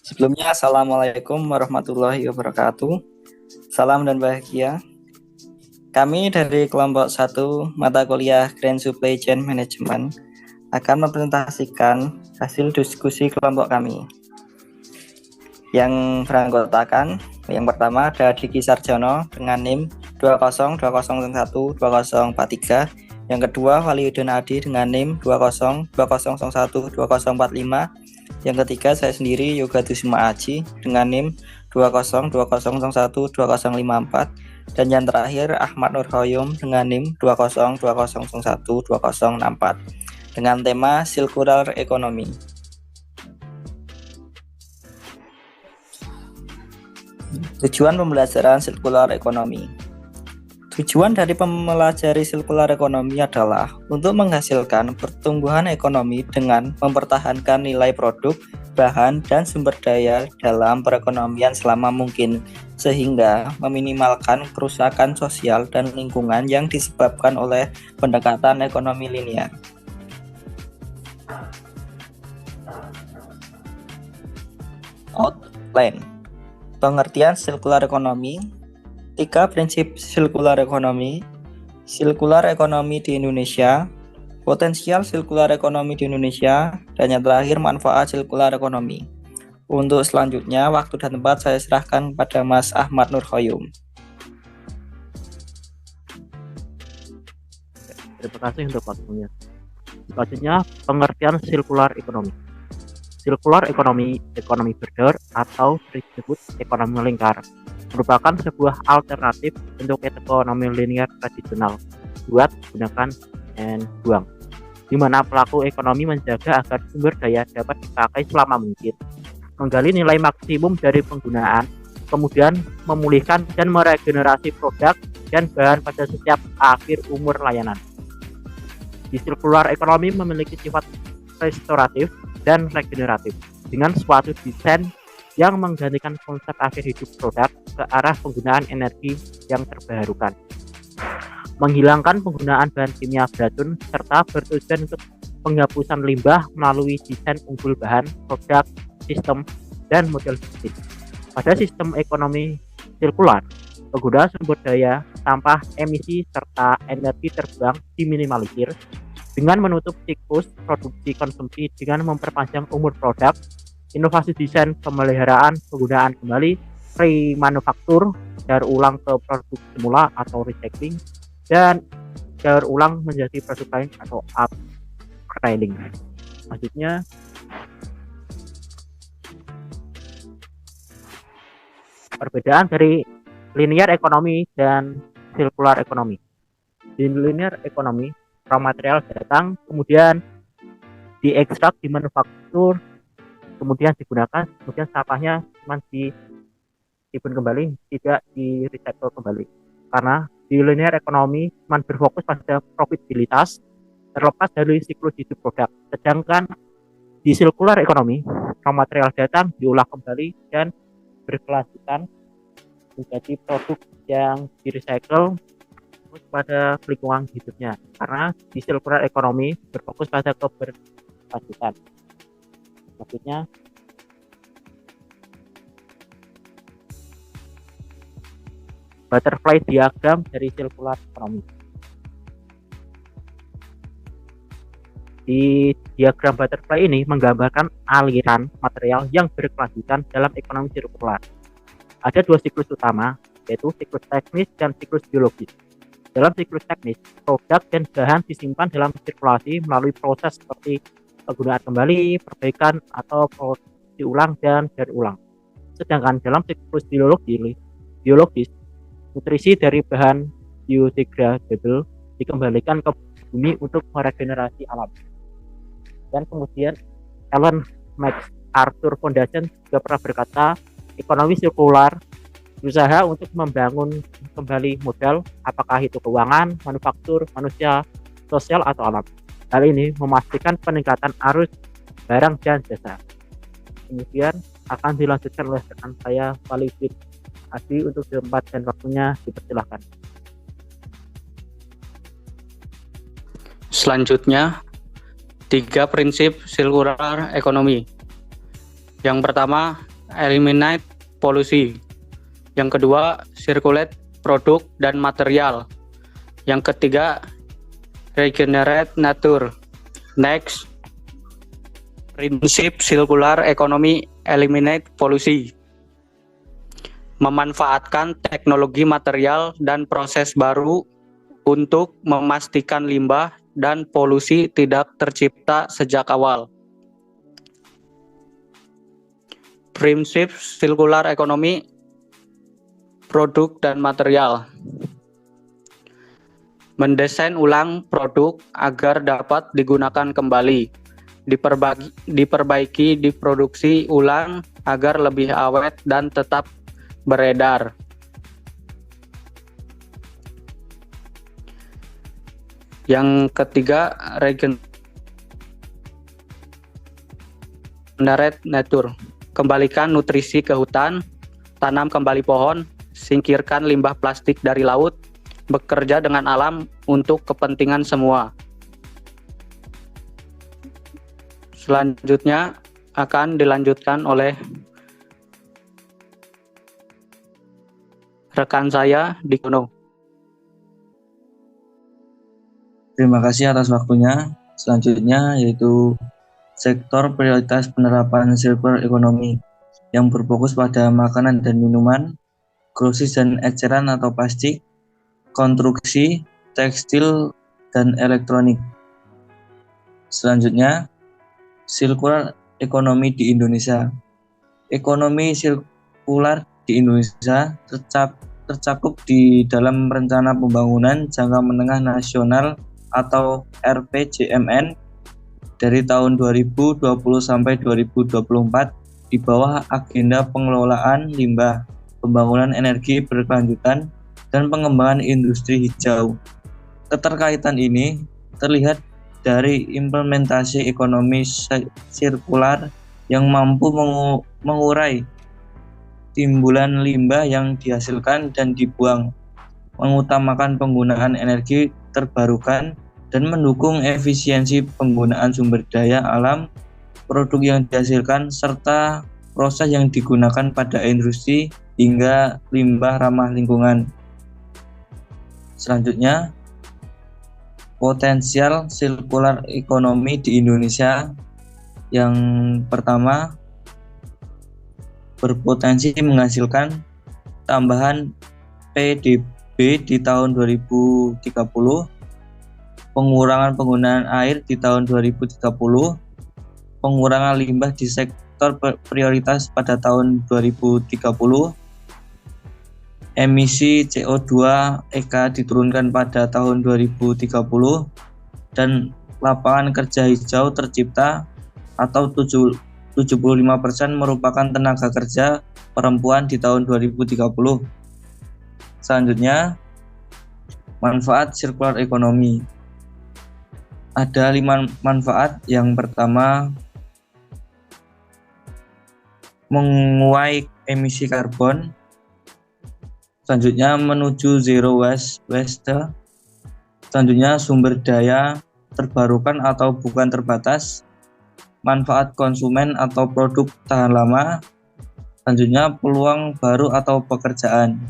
Sebelumnya, Assalamualaikum warahmatullahi wabarakatuh. Salam dan bahagia. Kami dari kelompok 1 mata kuliah Grand Supply Chain Management akan mempresentasikan hasil diskusi kelompok kami. Yang beranggotakan, yang pertama ada Diki Sarjono dengan NIM 2020012043. Yang kedua, Waliudin Adi dengan NIM 2020012045. Yang ketiga, saya sendiri Yoga Dusuma Aji dengan NIM 2020012054. Dan yang terakhir, Ahmad Nurhoyum dengan NIM 2020012064 dengan tema Circular Economy. Tujuan pembelajaran Circular Economy. Tujuan dari mempelajari Circular Economy adalah untuk menghasilkan pertumbuhan ekonomi dengan mempertahankan nilai produk, bahan, dan sumber daya dalam perekonomian selama mungkin, sehingga meminimalkan kerusakan sosial dan lingkungan yang disebabkan oleh pendekatan ekonomi linear. Outline. Pengertian Circular Economy. 3 prinsip Circular Economy. Circular Economy di Indonesia, potensial Circular Economy di Indonesia, dan yang terakhir manfaat Circular Economy. Untuk selanjutnya, waktu dan tempat saya serahkan kepada Mas Ahmad Nurhoyum. Terima kasih untuk waktunya. Selanjutnya, pengertian Circular Economy. Circular Economy, ekonomi border atau disebut ekonomi lingkar, merupakan sebuah alternatif untuk ekonomi linear tradisional, buat gunakan dan buang, di mana pelaku ekonomi menjaga agar sumber daya dapat dipakai selama mungkin, menggali nilai maksimum dari penggunaan, kemudian memulihkan dan meregenerasi produk dan bahan pada setiap akhir umur layanan. Di circular economy memiliki sifat restoratif dan regeneratif dengan suatu desain yang menggantikan konsep akhir hidup produk ke arah penggunaan energi yang terbarukan, menghilangkan penggunaan bahan kimia beracun, serta bertujuan untuk penghapusan limbah melalui desain unggul bahan, produk, sistem, dan model bisnis. Pada sistem ekonomi sirkular, pengguna sumber daya, sampah, emisi, serta energi terbuang diminimalisir dengan menutup siklus produksi konsumsi dengan memperpanjang umur produk, inovasi desain pemeliharaan, penggunaan kembali, remanufaktur, daur ulang ke produk semula atau recycling, dan daur ulang menjadi produk lain atau upscaling. Selanjutnya, perbedaan dari linear ekonomi dan circular ekonomi. Di linear ekonomi, raw material datang, kemudian diekstrak, dimanufaktur, kemudian digunakan, kemudian sampahnya cuma ditimbun kembali, tidak di recycle kembali. Karena di linear ekonomi cuma berfokus pada profitabilitas terlepas dari siklus hidup produk. Sedangkan di circular ekonomi, raw material datang, diolah kembali dan berkelanjutan menjadi produk yang di recycle pada lingkungan hidupnya, karena di circular ekonomi berfokus pada keberlanjutan. Maksudnya butterfly diagram dari circular ekonomi. Di diagram butterfly ini menggambarkan aliran material yang berkelanjutan dalam ekonomi sirkular. Ada 2 siklus utama, yaitu siklus teknis dan siklus biologis. Dalam siklus teknis, produk dan bahan disimpan dalam sirkulasi melalui proses seperti penggunaan kembali, perbaikan, atau produksi ulang dan daur ulang. Sedangkan dalam siklus biologis, nutrisi dari bahan biodegradable dikembalikan ke bumi untuk meregenerasi alam. Dan kemudian Ellen MacArthur Foundation juga pernah berkata, ekonomi sirkular berusaha untuk membangun kembali modal, apakah itu keuangan, manufaktur, manusia, sosial, atau alam. Hal ini memastikan peningkatan arus barang dan jasa. Kemudian akan dilanjutkan oleh rekan saya Waliudin Adi. Untuk tempat dan waktunya dipersilahkan. Selanjutnya, 3 prinsip sirkular ekonomi. Yang pertama, eliminate polusi. Yang kedua, circulate produk dan material. Yang ketiga, regenerate nature. Next, prinsip sirkular ekonomi, eliminate polusi. Memanfaatkan teknologi material dan proses baru untuk memastikan limbah dan polusi tidak tercipta sejak awal. Prinsip sirkular ekonomi, produk dan material. Mendesain ulang produk agar dapat digunakan kembali. Diperbaiki, diproduksi ulang agar lebih awet dan tetap beredar. Yang ketiga, regenerate nature. Kembalikan nutrisi ke hutan, tanam kembali pohon, singkirkan limbah plastik dari laut, bekerja dengan alam untuk kepentingan semua. Selanjutnya akan dilanjutkan oleh rekan saya di Kuno. Terima kasih atas waktunya. Selanjutnya yaitu sektor prioritas penerapan sirkular ekonomi yang berfokus pada makanan dan minuman, grosis dan eceran atau plastik, konstruksi, tekstil, dan elektronik. Selanjutnya, sirkular ekonomi di Indonesia. Ekonomi sirkular di Indonesia tercakup di dalam Rencana Pembangunan Jangka Menengah Nasional atau RPJMN dari tahun 2020 sampai 2024 di bawah agenda pengelolaan limbah, pembangunan energi berkelanjutan, dan pengembangan industri hijau. Keterkaitan ini terlihat dari implementasi ekonomi sirkular yang mampu mengurai timbulan limbah yang dihasilkan dan dibuang, mengutamakan penggunaan energi terbarukan, dan mendukung efisiensi penggunaan sumber daya alam, produk yang dihasilkan, serta proses yang digunakan pada industri hingga limbah ramah lingkungan. Selanjutnya, potensial sirkular ekonomi di Indonesia. Yang pertama, berpotensi menghasilkan tambahan PDB di tahun 2030, pengurangan penggunaan air di tahun 2030, pengurangan limbah di sektor prioritas pada tahun 2030, emisi CO2 EK diturunkan pada tahun 2030, dan lapangan kerja hijau tercipta atau 75% merupakan tenaga kerja perempuan di tahun 2030. Selanjutnya, manfaat sirkular ekonomi. Ada 5 manfaat. Yang pertama, mengurai emisi karbon. Selanjutnya, menuju zero waste. Selanjutnya, sumber daya terbarukan atau bukan terbatas. Manfaat konsumen atau produk tahan lama. Selanjutnya, peluang baru atau pekerjaan.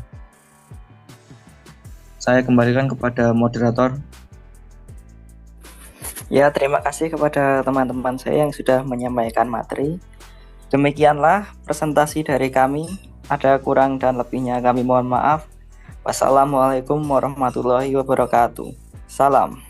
Saya kembalikan kepada moderator. Ya, terima kasih kepada teman-teman saya yang sudah menyampaikan materi. Demikianlah presentasi dari kami. Ada kurang dan lebihnya kami mohon maaf. Wassalamualaikum warahmatullahi wabarakatuh. Salam.